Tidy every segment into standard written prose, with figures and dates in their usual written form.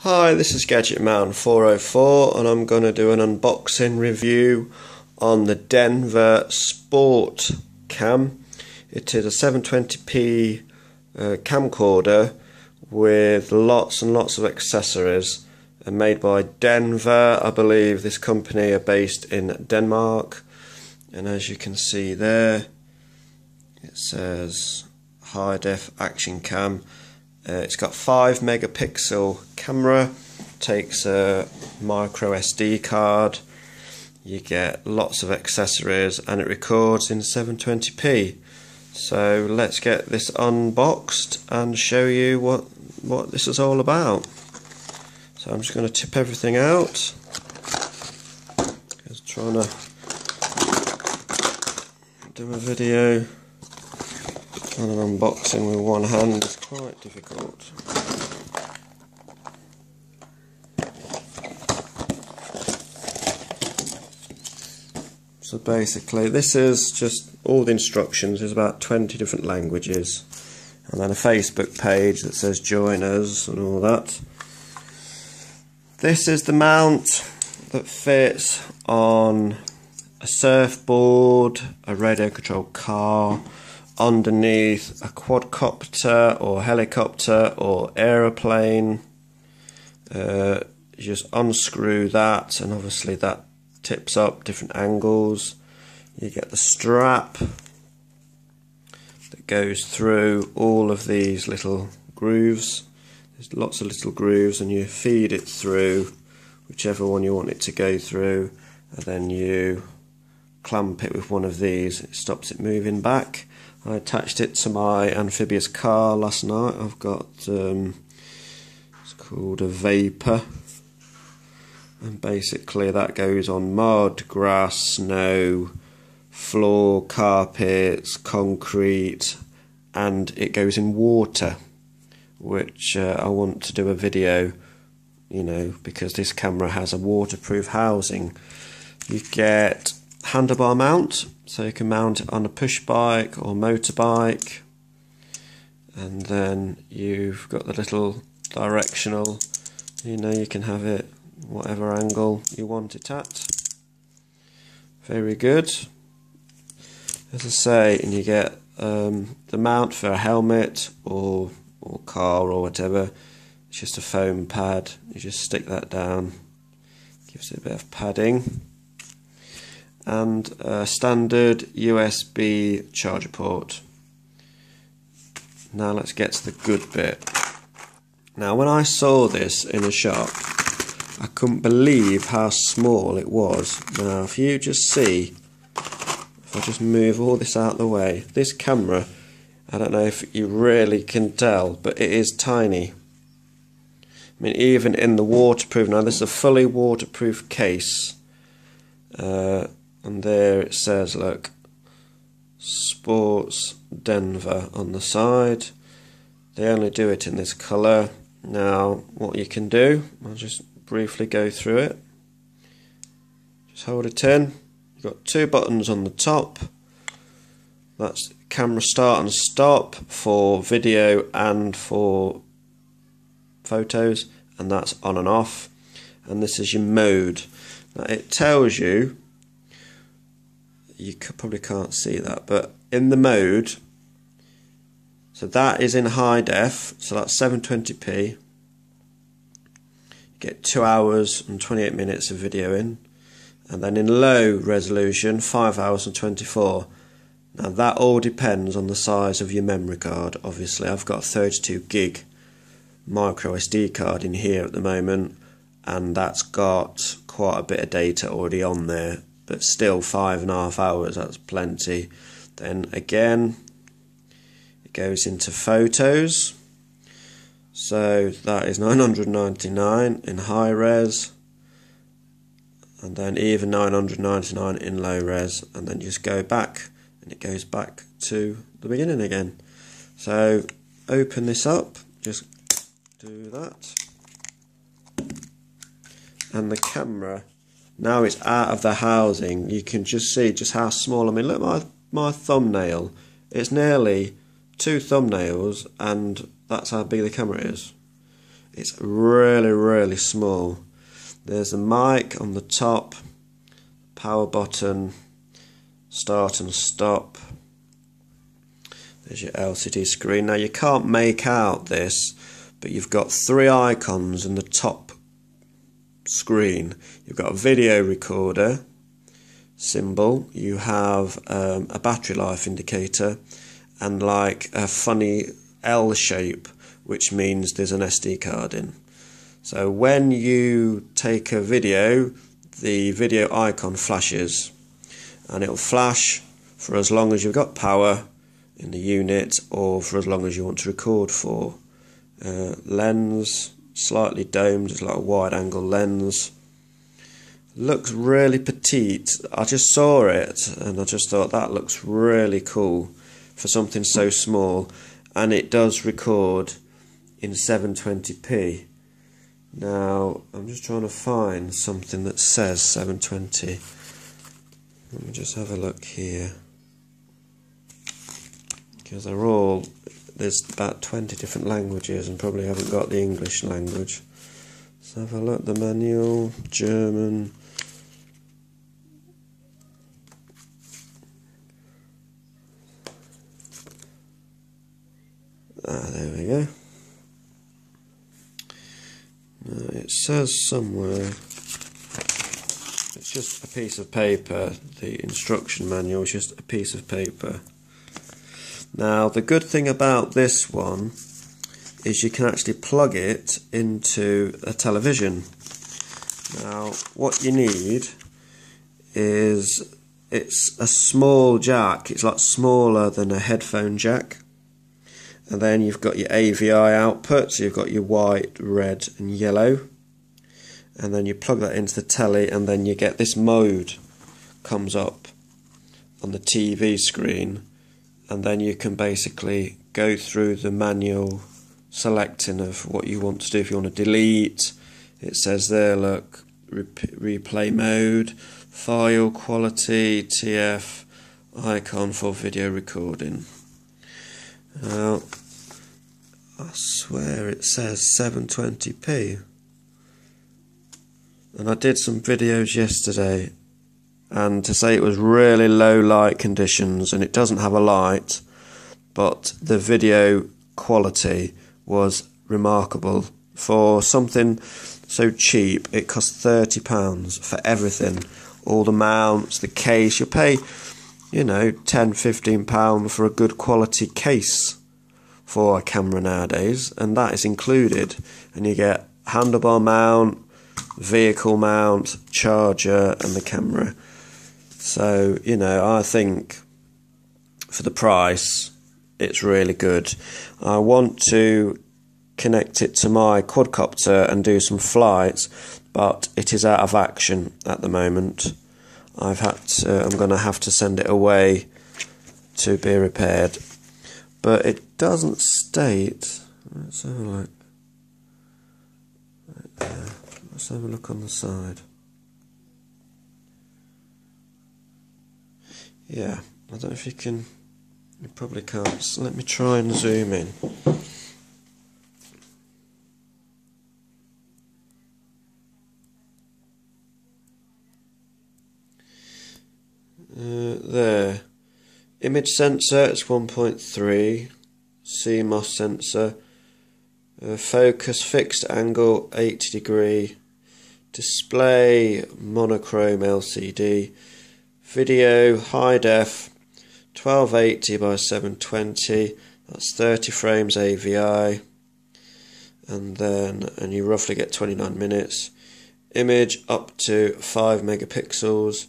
Hi, this is gadgetman 404 and I'm going to do an unboxing review on the Denver Sport Cam. It is a 720p camcorder with lots and lots of accessories, made by Denver. I believe this company are based in Denmark, and as you can see there it says high def action cam. It's got 5 megapixel camera, takes a micro SD card, you get lots of accessories, and it records in 720p. So let's get this unboxed and show you what this is all about. So I'm just going to tip everything out. Just trying to do a video on an unboxing with one hand is quite difficult. So basically this is just all the instructions. There's about 20 different languages, and then a Facebook page that says join us and all that. This is the mount that fits on a surfboard, a radio controlled car, underneath a quadcopter or helicopter or aeroplane. You just unscrew that, and obviously that tips up different angles. You get the strap that goes through all of these little grooves. There's lots of little grooves, and you feed it through whichever one you want it to go through, and then you clamp it with one of these. It stops it moving back. I attached it to my amphibious car last night. I've got it's called a Vapor, and basically that goes on mud, grass, snow, floor, carpets, concrete, and it goes in water, which I want to do a video, because this camera has a waterproof housing. You get handlebar mount, so you can mount it on a push bike or motorbike, and then you've got the little directional, you can have it whatever angle you want it at. Very good. As I say, and you get the mount for a helmet or car or whatever. It's just a foam pad. You just stick that down, gives it a bit of padding, and a standard USB charger port. Now let's get to the good bit. Now when I saw this in a shop, I couldn't believe how small it was. Now if you just see, if I just move all this out of the way, this camera, I don't know if you really can tell, but it is tiny. I mean, even in the waterproof, now this is a fully waterproof case, and there it says, look, Sports Denver on the side. They only do it in this colour. Now what you can do, I'll just briefly go through it. Just hold it in. You've got 2 buttons on the top. That's camera start and stop for video and for photos, and that's on and off. And this is your mode. Now it tells you, probably can't see that, but in the mode, so that is in high def, so that's 720p. You get 2 hours and 28 minutes of video in, and then in low resolution 5 hours and 24. Now that all depends on the size of your memory card. Obviously I've got a 32 gig micro SD card in here at the moment, and that's got quite a bit of data already on there, but still 5.5 hours, that's plenty. Then again it goes into photos, so that is 999 in high res, and then even 999 in low res, and then just go back and it goes back to the beginning again. So open this up, just do that, and the camera, now it's out of the housing, you can just see just how small. I mean, look at my thumbnail, it's nearly 2 thumbnails, and that's how big the camera is. It's really small. There's a mic on the top, power button, start and stop. There's your LCD screen. Now you can't make out this, but you've got 3 icons in the top screen. You've got a video recorder symbol, you have a battery life indicator, and like a funny L shape, which means there's an SD card in. So when you take a video, the video icon flashes, and it'll flash for as long as you've got power in the unit, or for as long as you want to record for. Lens, slightly domed, it's like a wide angle lens. Looks really petite. I just saw it and I just thought that looks really cool for something so small, and it does record in 720p. Now I'm just trying to find something that says 720. Let me just have a look here, because there's about 20 different languages and probably haven't got the English language. Let's have a look. The manual, German. There we go. It says somewhere, it's just a piece of paper, the instruction manual is just a piece of paper. Now the good thing about this one is you can actually plug it into a television. Now what you need is, it's a small jack, it's like smaller than a headphone jack. And then you've got your AVI output, so you've got your white, red and yellow. And then you plug that into the telly, and then you get this mode comes up on the TV screen, and then you can basically go through the manual selecting of what you want to do. If you want to delete, it says there, look, replay mode, file quality, TF, icon for video recording. Now, I swear it says 720p, and I did some videos yesterday, and to say it was really low light conditions, and it doesn't have a light, but the video quality was remarkable. For something so cheap, it cost £30 for everything, all the mounts, the case. You pay, you know, £10–15 for a good quality case for a camera nowadays, and that is included, and you get handlebar mount, vehicle mount, charger and the camera. So, you know, I think for the price it's really good. I want to connect it to my quadcopter and do some flights, but it is out of action at the moment. I'm going to have to send it away to be repaired. But it doesn't state. Let's have a look. Let's have a look on the side. Yeah, I don't know if you can. You probably can't. So let me try and zoom in. There. Image sensor, it's 1.3. CMOS sensor. Focus fixed angle 80 degree. Display monochrome LCD. Video high def 1280 by 720. That's 30 frames AVI. And you roughly get 29 minutes. Image up to 5 megapixels.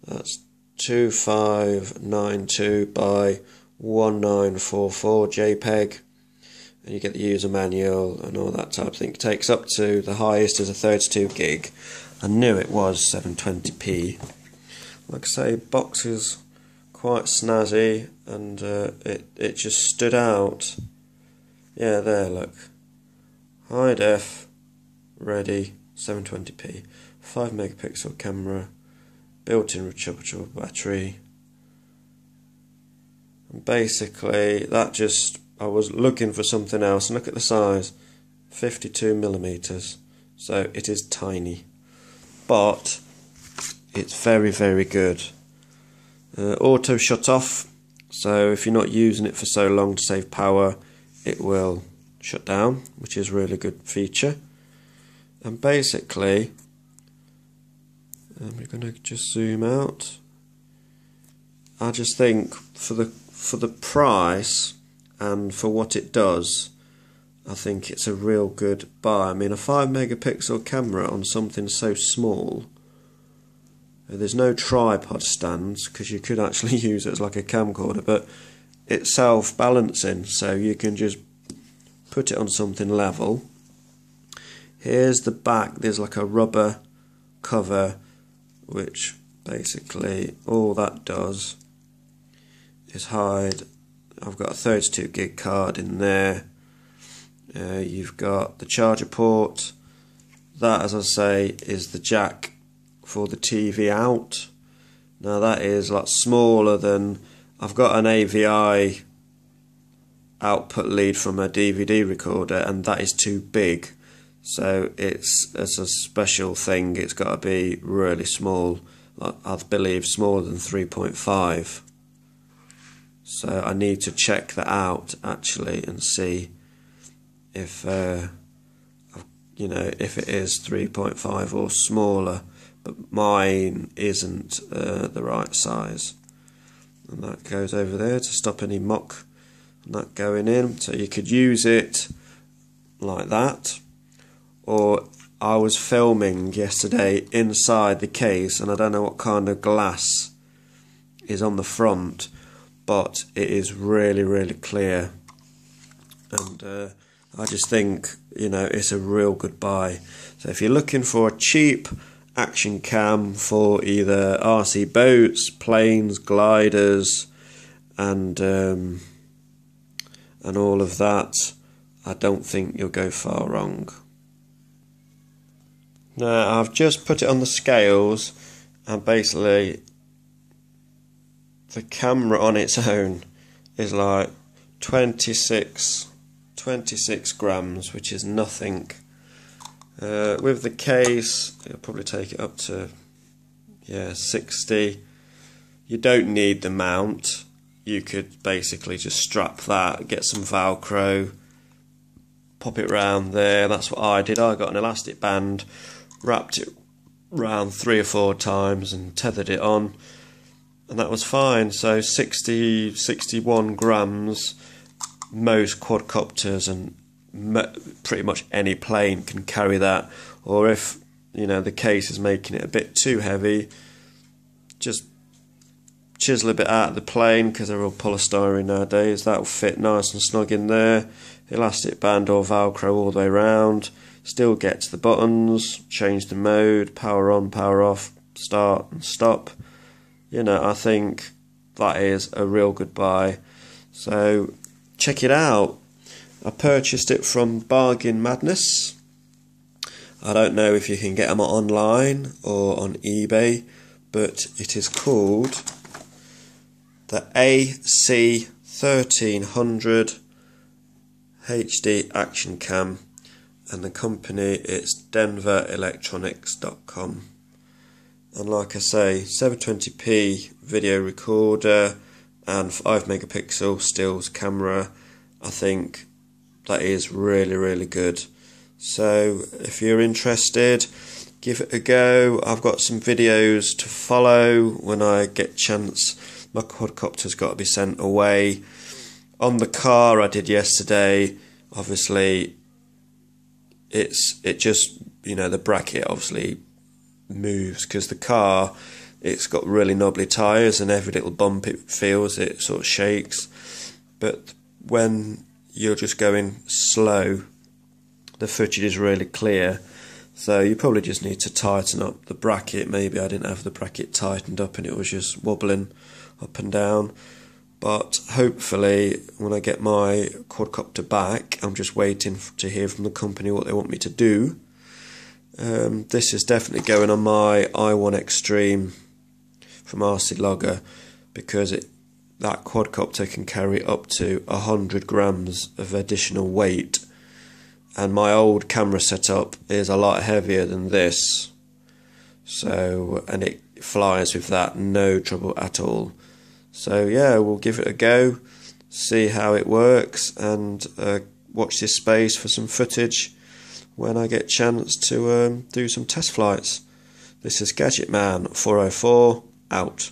That's 2592 by 1944 JPEG, and you get the user manual and all that type of thing. It takes up to, the highest is a 32 gig. I knew it was 720p. Like I say, box is quite snazzy, and it just stood out. Yeah, there, look. High def, ready, 720p, 5 megapixel camera, built-in rechargeable battery. And basically, that just, I was looking for something else, and look at the size. 52mm, so it is tiny, but it's very, very good. Auto shut off, so if you're not using it for so long to save power, it will shut down, which is a really good feature. And basically, we're going to just zoom out. I just think for the price and for what it does, I think it's a real good buy. I mean, a 5-megapixel camera on something so small. There's no tripod stands because you could actually use it as like a camcorder, but it's self-balancing, so you can just put it on something level. Here's the back. There's like a rubber cover, which basically all that does is hide. I've got a 32 gig card in there. You've got the charger port. That, as I say, is the jack for the TV out. Now that is a lot smaller than, I've got an AVI output lead from a DVD recorder, and that is too big. So it's a special thing. It's got to be really small, I believe smaller than 3.5. So I need to check that out actually and see if if it is 3.5 or smaller, but mine isn't the right size. And that goes over there to stop any muck and that going in. So you could use it like that. Or I was filming yesterday inside the case, and I don't know what kind of glass is on the front, but it is really, really clear. And I just think, it's a real good buy. So if you're looking for a cheap action cam for either RC boats, planes, gliders, and all of that, I don't think you'll go far wrong. Now I've just put it on the scales, and basically the camera on its own is like 26 grams, which is nothing. With the case, it'll probably take it up to 60. You don't need the mount. You could basically just strap that, get some Velcro, pop it round there. That's what I did. I got an elastic band, wrapped it round 3 or 4 times and tethered it on, and that was fine. So 61 grams. Most quadcopters and pretty much any plane can carry that. Or if the case is making it a bit too heavy, just chisel a bit out of the plane, because they're all polystyrene nowadays. That'll fit nice and snug in there. Elastic band or Velcro all the way around. Still get to the buttons, change the mode, power on, power off, start and stop. I think that is a real good buy. So check it out. I purchased it from Bargain Madness. I don't know if you can get them online or on eBay, but it is called the AC-1300 HD Action Cam, and the company is denverelectronics.com. And like I say, 720p video recorder and 5-megapixel stills camera. I think that is really, really good. So if you're interested, give it a go. I've got some videos to follow when I get chance. My quadcopter's got to be sent away. On the car I did yesterday, obviously it just the bracket obviously moves, because the car, it's got really knobbly tyres, and every little bump it feels, it sort of shakes. But when you're just going slow, the footage is really clear. So you probably just need to tighten up the bracket. Maybe I didn't have the bracket tightened up and it was just wobbling up and down. But hopefully when I get my quadcopter back, I'm just waiting to hear from the company what they want me to do. This is definitely going on my i1 Extreme from RC Logger, because that quadcopter can carry up to 100 grams of additional weight, and my old camera setup is a lot heavier than this, so, and it flies with that, no trouble at all. So yeah, we'll give it a go, see how it works, and watch this space for some footage when I get a chance to do some test flights. This is Gadgetman 404 out.